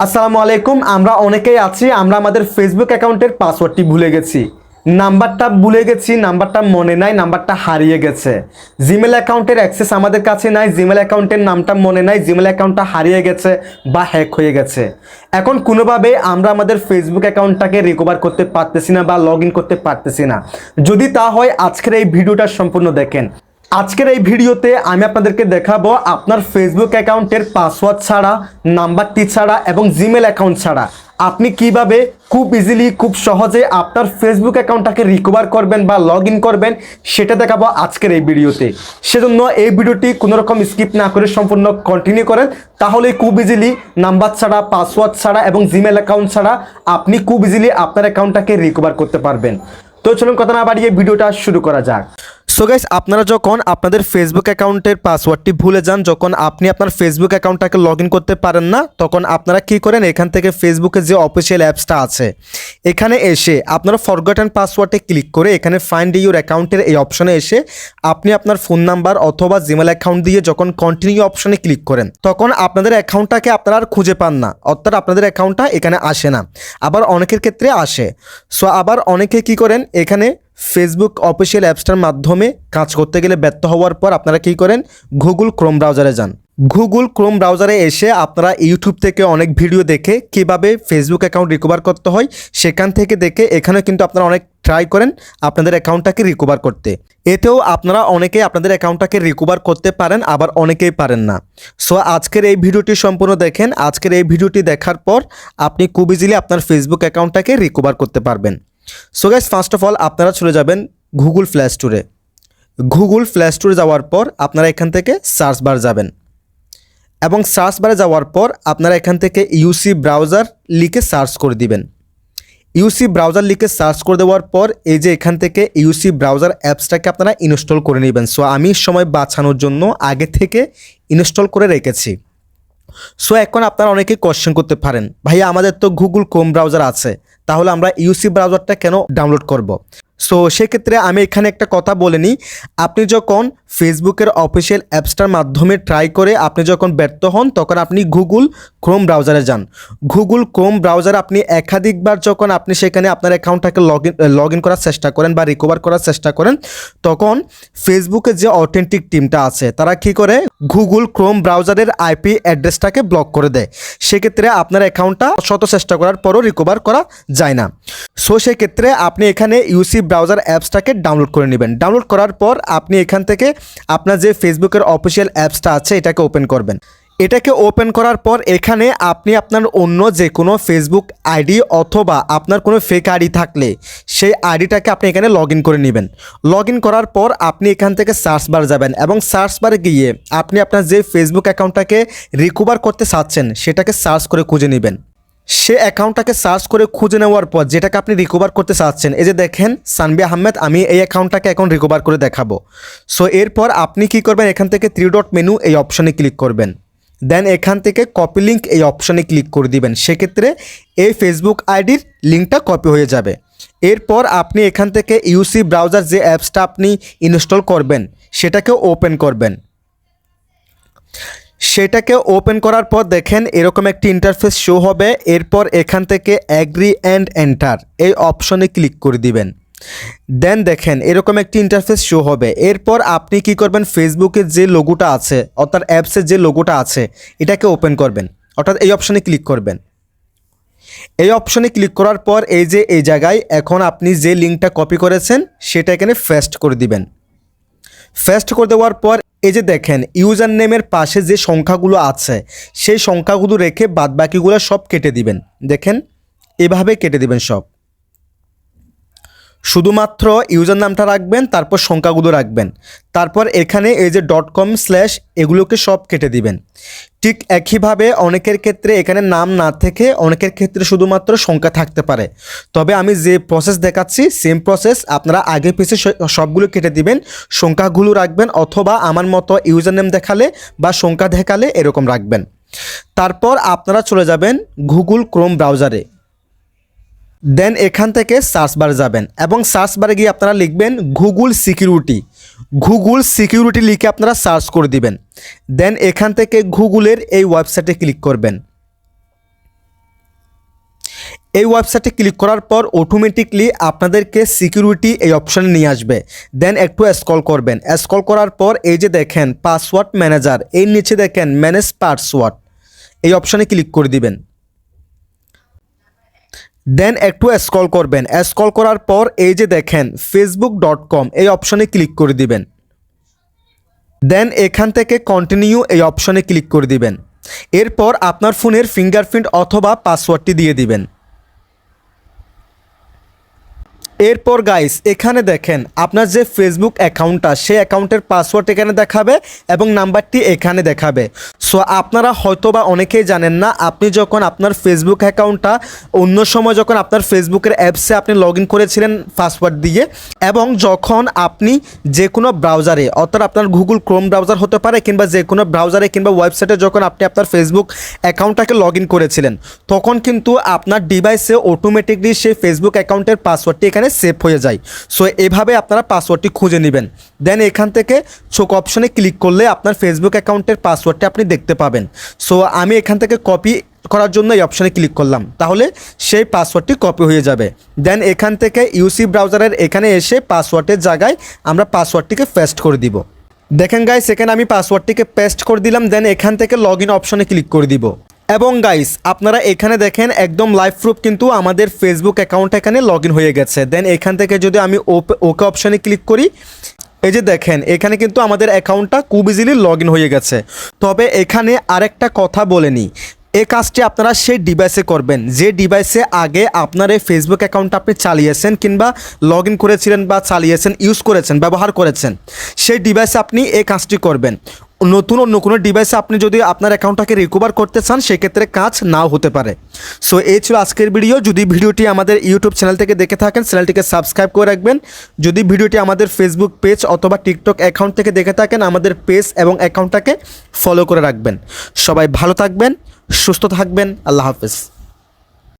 আসসালামু আলাইকুম। আমরা অনেকেই আছি আমরা আমাদের ফেসবুক অ্যাকাউন্টের পাসওয়ার্ডটি ভুলে গেছি, নাম্বারটা ভুলে গেছি, নাম্বারটা মনে নাই, নাম্বারটা হারিয়ে গেছে। জিমেল অ্যাকাউন্টের অ্যাক্সেস আমাদের কাছে নাই, জিমেল অ্যাকাউন্টের নামটা মনে নাই, জিমেল অ্যাকাউন্টটা হারিয়ে গেছে বা হ্যাক হয়ে গেছে। এখন কোনোভাবে আমরা আমাদের ফেসবুক অ্যাকাউন্টটাকে রিকভার করতে পারতেছি না বা লগ ইন করতে পারতেছি না। যদি তা হয় আজকের এই ভিডিওটা সম্পূর্ণ দেখেন। আজকের এই ভিডিওতে আমি আপনাদেরকে দেখাবো আপনার ফেসবুক অ্যাকাউন্টের পাসওয়ার্ড ছাড়া, নাম্বারটি ছাড়া এবং জিমেল অ্যাকাউন্ট ছাড়া আপনি কিভাবে খুব ইজিলি, খুব সহজে আপনার ফেসবুক অ্যাকাউন্টটাকে রিকভার করবেন বা লগ ইন করবেন সেটা দেখাবো আজকের এই ভিডিওতে। সেজন্য এই ভিডিওটি কোনো রকম স্কিপ না করে সম্পূর্ণ কন্টিনিউ করেন, তাহলে খুব ইজিলি নাম্বার ছাড়া, পাসওয়ার্ড ছাড়া এবং জিমেল অ্যাকাউন্ট ছাড়া আপনি খুব ইজিলি আপনার অ্যাকাউন্টটাকে রিকভার করতে পারবেন। তো চলুন কথা না বাড়িয়ে ভিডিওটা শুরু করা যাক। সো গাইস, আপনারা যখন আপনাদের ফেসবুক অ্যাকাউন্টের পাসওয়ার্ডটি ভুলে যান, যখন আপনি আপনার ফেসবুক অ্যাকাউন্টটাকে লগ ইন করতে পারেন না, তখন আপনারা কি করেন, এখান থেকে ফেসবুকের যে অফিসিয়াল অ্যাপসটা আছে এখানে এসে আপনারা ফরগটেন পাসওয়ার্ডে ক্লিক করে এখানে ফাইন্ড ইউর অ্যাকাউন্টের এই অপশনে এসে আপনি আপনার ফোন নাম্বার অথবা জিমেল অ্যাকাউন্ট দিয়ে যখন কন্টিনিউ অপশনে ক্লিক করেন তখন আপনাদের অ্যাকাউন্টটাকে আপনারা আর খুঁজে পান না, অর্থাৎ আপনাদের অ্যাকাউন্টটা এখানে আসে না। আবার অনেকের ক্ষেত্রে আসে। সো আবার অনেকে কি করেন, এখানে ফেসবুক অফিসিয়াল অ্যাপসটার মাধ্যমে কাজ করতে গেলে ব্যর্থ হওয়ার পর আপনারা কি করেন, গুগল ক্রোম ব্রাউজারে যান। গুগল ক্রোম ব্রাউজারে এসে আপনারা ইউটিউব থেকে অনেক ভিডিও দেখে কিভাবে ফেসবুক অ্যাকাউন্ট রিকভার করতে হয় সেখান থেকে দেখে এখানে কিন্তু আপনারা অনেক ট্রাই করেন আপনাদের অ্যাকাউন্টটাকে রিকভার করতে। এতেও আপনারা অনেকেই আপনাদের অ্যাকাউন্টটাকে রিকভার করতে পারেন, আবার অনেকেই পারেন না। সো আজকের এই ভিডিওটি সম্পূর্ণ দেখেন। আজকের এই ভিডিওটি দেখার পর আপনি খুব ইজিলি আপনার ফেসবুক অ্যাকাউন্টটাকে রিকভার করতে পারবেন। So guys, first of all আপনারা চলে যাবেন গুগল প্লে স্টোরে। গুগল প্লে স্টোরে যাওয়ার পর আপনারা এখান থেকে সার্চ বার যাবেন এবং সার্চ বারে যাওয়ার পর আপনারা এখান থেকে ইউসি ব্রাউজার লিখে সার্চ করে দিবেন। ইউসি ব্রাউজার লিখে সার্চ করে দেওয়ার পর এই যে এখান থেকে ইউসি ব্রাউজার অ্যাপসটাকে আপনারা ইনস্টল করে নেবেন। সো আমি সময় বাঁচানোর জন্য আগে থেকে ইনস্টল করে রেখেছি। সো এখন আপনারা অনেকে কোশ্চেন করতে পারেন, ভাইয়া আমাদের তো গুগল ক্রোম ব্রাউজার আছে, তাহলে আমরা ইউসি ব্রাউজারটা কেন ডাউনলোড করব। সো সেক্ষেত্রে আমি এখানে একটা কথা বলে নিই, আপনি যখন ফেসবুকের অফিসিয়াল অ্যাপসটার মাধ্যমে ট্রাই করে আপনি যখন ব্যর্থ হন তখন আপনি গুগল ক্রোম ব্রাউজারে যান। গুগল ক্রোম ব্রাউজারে আপনি একাধিকবার যখন আপনি সেখানে আপনার অ্যাকাউন্টটাকে লগ ইন করার চেষ্টা করেন বা রিকভার করার চেষ্টা করেন তখন ফেসবুকের যে অথেন্টিক টিমটা আছে তারা কী করে, গুগল ক্রোম ব্রাউজারের আইপি অ্যাড্রেসটাকে ব্লক করে দেয়। সেক্ষেত্রে আপনার অ্যাকাউন্টটা শত চেষ্টা করার পরও রিকভার করা যায় না। সো সেক্ষেত্রে আপনি এখানে ইউসি ব্রাউজার অ্যাপসটাকে ডাউনলোড করে নেবেন। ডাউনলোড করার পর আপনি এখান থেকে আপনার যে ফেসবুকের অফিসিয়াল অ্যাপসটা আছে এটাকে ওপেন করবেন। এটাকে ওপেন করার পর এখানে আপনি আপনার অন্য যে কোনো ফেসবুক আইডি অথবা আপনার কোনো ফেক আইডি থাকলে সেই আইডিটাকে আপনি এখানে লগ ইন করে নেবেন। লগ ইন করার পর আপনি এখান থেকে সার্চ বার যাবেন এবং সার্চ বারে গিয়ে আপনি আপনার যে ফেসবুক অ্যাকাউন্টটাকে রিকভার করতে চাচ্ছেন সেটাকে সার্চ করে খুঁজে নেবেন। সে অ্যাকাউন্টটাকে সার্চ করে খুঁজে নেওয়ার পর যেটাকে আপনি রিকভার করতে চাচ্ছেন, এই যে দেখেন সানভি আহমেদ, আমি এই অ্যাকাউন্টটাকে এখন রিকভার করে দেখাবো। সো এরপর আপনি কি করবেন, এখান থেকে 3 ডট মেনু এই অপশানে ক্লিক করবেন। দেন এখান থেকে কপি লিঙ্ক এই অপশানে ক্লিক করে দিবেন। সেক্ষেত্রে এই ফেসবুক আইডির লিঙ্কটা কপি হয়ে যাবে। এরপর আপনি এখান থেকে ইউসি ব্রাউজার যে অ্যাপসটা আপনি ইনস্টল করবেন সেটাকে ওপেন করবেন। সেটাকে ওপেন করার পর দেখেন এরকম একটি ইন্টারফেস শো হবে। এরপর এখান থেকে অ্যাগ্রি অ্যান্ড এন্টার এই অপশনে ক্লিক করে দিবেন। দেন দেখেন এরকম একটি ইন্টারফেস শো হবে। এরপর আপনি কি করবেন, ফেসবুকের যে লোগোটা আছে অর্থাৎ অ্যাপসের যে লোগোটা আছে এটাকে ওপেন করবেন, অর্থাৎ এই অপশনে ক্লিক করবেন। এই অপশনে ক্লিক করার পর এই যে এই জায়গায় এখন আপনি যে লিঙ্কটা কপি করেছেন সেটা এখানে পেস্ট করে দিবেন। পেস্ট করে দেওয়ার পর এই যে দেখেন ইউজার নেমের পাশে যে সংখ্যাগুলো আছে সেই সংখ্যাগুলো রেখে বাদবাকিগুলো সব কেটে দিবেন। দেখেন এভাবে কেটে দিবেন সব, শুধুমাত্র ইউজার নামটা রাখবেন, তারপর সংখ্যাগুলো রাখবেন। তারপর এখানে এই যে .com/ এগুলোকে সব কেটে দিবেন। ঠিক একইভাবে অনেকের ক্ষেত্রে এখানে নাম না থেকে অনেকের ক্ষেত্রে শুধুমাত্র সংখ্যা থাকতে পারে। তবে আমি যে প্রসেস দেখাচ্ছি সেম প্রসেস, আপনারা আগে পিছে সবগুলো কেটে দিবেন, সংখ্যাগুলো রাখবেন অথবা আমার মতো ইউজার নেম দেখালে বা সংখ্যা দেখালে এরকম রাখবেন। তারপর আপনারা চলে যাবেন গুগল ক্রোম ব্রাউজারে। দেন এখান থেকে সার্চ বারে যাবেন এবং সার্চ বারে গিয়ে আপনারা লিখবেন গুগল সিকিউরিটি। গুগল সিকিউরিটি লিখে আপনারা সার্চ করে দিবেন। দেন এখান থেকে গুগলের এই ওয়েবসাইটে ক্লিক করবেন। এই ওয়েবসাইটে ক্লিক করার পর অটোমেটিকলি আপনাদেরকে সিকিউরিটি এই অপশানে নিয়ে আসবে। দেন একটু স্ক্রল করবেন, স্ক্রল করার পর এই যে দেখেন পাসওয়ার্ড ম্যানেজার, এর নিচে দেখেন ম্যানেজ পাসওয়ার্ড, এই অপশানে ক্লিক করে দিবেন। দেন একটু স্ক্রল করবেন, স্ক্রল করার পর এই যে দেখেন facebook.com, এই অপশানে ক্লিক করে দিবেন। দেন এখান থেকে কন্টিনিউ এই অপশানে ক্লিক করে দিবেন। এরপর আপনার ফোনের ফিঙ্গারপ্রিন্ট অথবা পাসওয়ার্ডটি দিয়ে দিবেন। এরপর গাইস এখানে দেখেন আপনার যে ফেসবুক অ্যাকাউন্টটা, সেই অ্যাকাউন্টের পাসওয়ার্ড এখানে দেখাবে এবং নাম্বারটি এখানে দেখাবে। সো আপনারা হয়তোবা অনেকেই জানেন না, আপনি যখন আপনার ফেসবুক অ্যাকাউন্টটা অন্য সময় যখন আপনার ফেসবুকের অ্যাপসে আপনি লগ ইন করেছিলেন পাসওয়ার্ড দিয়ে, এবং যখন আপনি যে কোনো ব্রাউজারে, অর্থাৎ আপনার গুগল ক্রোম ব্রাউজার হতে পারে কিংবা যে কোনো ব্রাউজারে কিংবা ওয়েবসাইটে যখন আপনি আপনার ফেসবুক অ্যাকাউন্টটাকে লগ ইন করেছিলেন, তখন কিন্তু আপনার ডিভাইসে অটোমেটিকলি সেই ফেসবুক অ্যাকাউন্টের পাসওয়ার্ডটি এখানে সেভ হয়ে যায়। সো এভাবে আপনারা পাসওয়ার্ডটি খুঁজে নেবেন। দেন এখান থেকে চোখ অপশনে ক্লিক করলে আপনার ফেসবুক অ্যাকাউন্টের পাসওয়ার্ডটি আপনি দেখতে পাবেন। সো আমি এখান থেকে কপি করার জন্য এই অপশানে ক্লিক করলাম, তাহলে সেই পাসওয়ার্ডটি কপি হয়ে যাবে। দেন এখান থেকে ইউসি ব্রাউজারের এখানে এসে পাসওয়ার্ডের জায়গায় আমরা পাসওয়ার্ডটিকে পেস্ট করে দিব। দেখেন গাইস এখানে আমি পাসওয়ার্ডটিকে পেস্ট করে দিলাম। দেন এখান থেকে লগ ইন অপশনে ক্লিক করে দিব। এবং গাইস আপনারা এখানে দেখেন একদম লাইভ প্রুফ কিন্তু আমাদের ফেসবুক অ্যাকাউন্ট এখানে লগ ইন হয়ে গেছে। দেন এখান থেকে যদি আমি ওকে অপশানে ক্লিক করি, এই যে দেখেন এখানে কিন্তু আমাদের অ্যাকাউন্টটা খুব ইজিলি লগ ইন হয়ে গেছে। তবে এখানে আরেকটা কথা বলে নিই, এই কাজটি আপনারা সেই ডিভাইসে করবেন যে ডিভাইসে আগে আপনার এই ফেসবুক অ্যাকাউন্টটা আপনি চালিয়েছেন কিংবা লগ ইন করেছিলেন বা চালিয়েছেন, ইউজ করেছেন, ব্যবহার করেছেন, সেই ডিভাইসে আপনি এই কাজটি করবেন। নতুন অন্য কোনো ডিভাইসে আপনি যদি আপনার অ্যাকাউন্টটাকে রিকভার করতে চান, সেক্ষেত্রে কাজ নাও হতে পারে। সো এই ছিল আজকের ভিডিও। যদি ভিডিওটি আমাদের ইউটিউব চ্যানেল থেকে দেখে থাকেন, চ্যানেলটিকে সাবস্ক্রাইব করে রাখবেন। যদি ভিডিওটি আমাদের ফেসবুক পেজ অথবা টিকটক অ্যাকাউন্ট থেকে দেখে থাকেন, আমাদের পেজ এবং অ্যাকাউন্টটাকে ফলো করে রাখবেন। সবাই ভালো থাকবেন, সুস্থ থাকবেন। আল্লাহ হাফেজ।